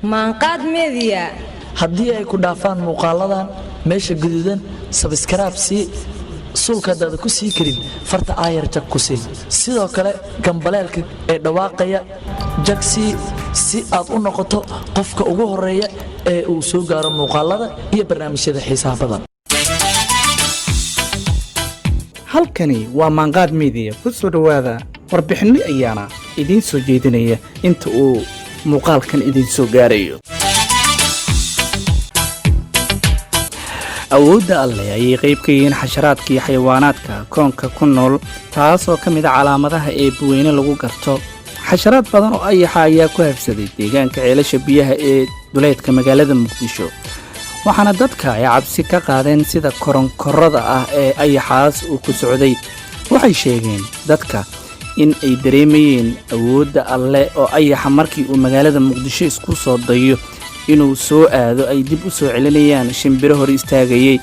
maanqaad media haddii ay ku dhaafaan muuqaaladan meesha guduudan subscribe si sulkadaada ku sii karin farta aayarta ku sii sidoo kale gambaleelka ee dhawaaqaya jagsi si aad u noqoto qofka ugu horeeya ee uu soo gaaro muuqaalada iyo barnaamijyada xiisaha badan halkani waa maanqaad media ku soo dhawaada warbixinno ayaana idiin soo jeedinaya inta uu muuqaalkan idiin soo gaarayo awoodda alle ayay qayb ka yihiin xasharaadka iyo xayawaanaadka koonka ku nool taasoo ka mid a calaamadaha eebbaweyne lagu garto xasharaad badan oo ayaxa ayaa ku habsaday deegaanka ceelasha biyaha ee duleedka magaalada muqdisho waxaana dadka ay cabsi ka qaadeen sida koronkorada ah ee ayaxaas uu ku socday waxay sheegeen dadka in ay dareemayeen awoodda alle oo ayaxa markii uu magaalada muqdisho isku soo dayo inuu soo aado ay dib u soo celinayaan shimbiro hor istaagayay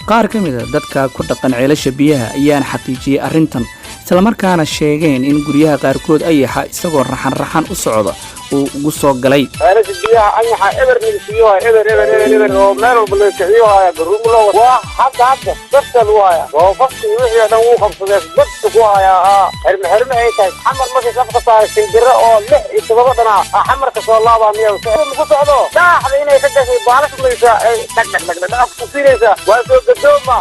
qaar ka mid a dadka ku dhaqan ceelasha biyaha ayaan xaqiijiyey arrintan islamarkaana sheegeen in guryaha qaarkood ayaxa isagoo raxan u socda uu ugu soo galay ceelasha biyaha ayaxa eber oo meel walba laga kiciyo haya garuulo waa hadda dadka lagu haya oo qofki wixii dhan uu qabsaday dadka ku haya xirme ay tahay xamar markay safka tahay shimbiro oo 6 iyo 7 dhana xamarka soo laabaa miyaa ku socdo daaxda inay ka gashay baalash maysa ay dhag ku fiiraysa waa soo gadooma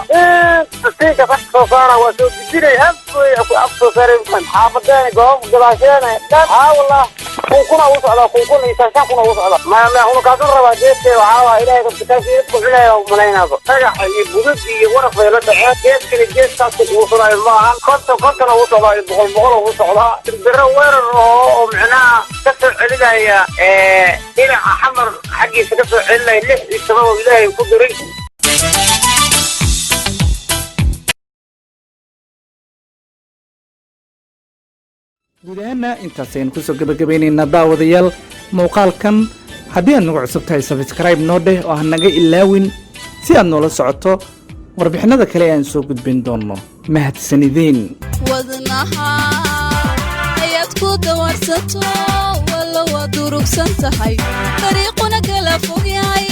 dadka qas soo saara waa soo dijiray habkooy ku afsoo saaray xaafadana goob galaashana wallah kuna u socda kuna isaan kuna u socda ma uu ka soo rabaa jeedkeeda waxa ilaahay ka takaasiir ku cunaayo malaynaaso tagax iyo budadi iyo waraf ay la dhaceen jeedkana jeedkaas uu socday ma aha konta uu socday boqol uu socdaa diro weerar oo macnaha ka soo celinaya ila xamar xaqiisa ka soo celinaya 6 iyo 7 ilaahay ku diray gudahaana intaasaynu kusoo gabagabaynaynaa daawadayaal muuqaalkan haddii aad nagu cusub tahay sabscribe noo dheh oo ha naga ilaawin si aad noola socoto warbixinada kale aan soo gudbin doonno mahadsanideen wadnaha ayaad ku dawarsato walla waa durugsan tahay dariiquna kala fog yahay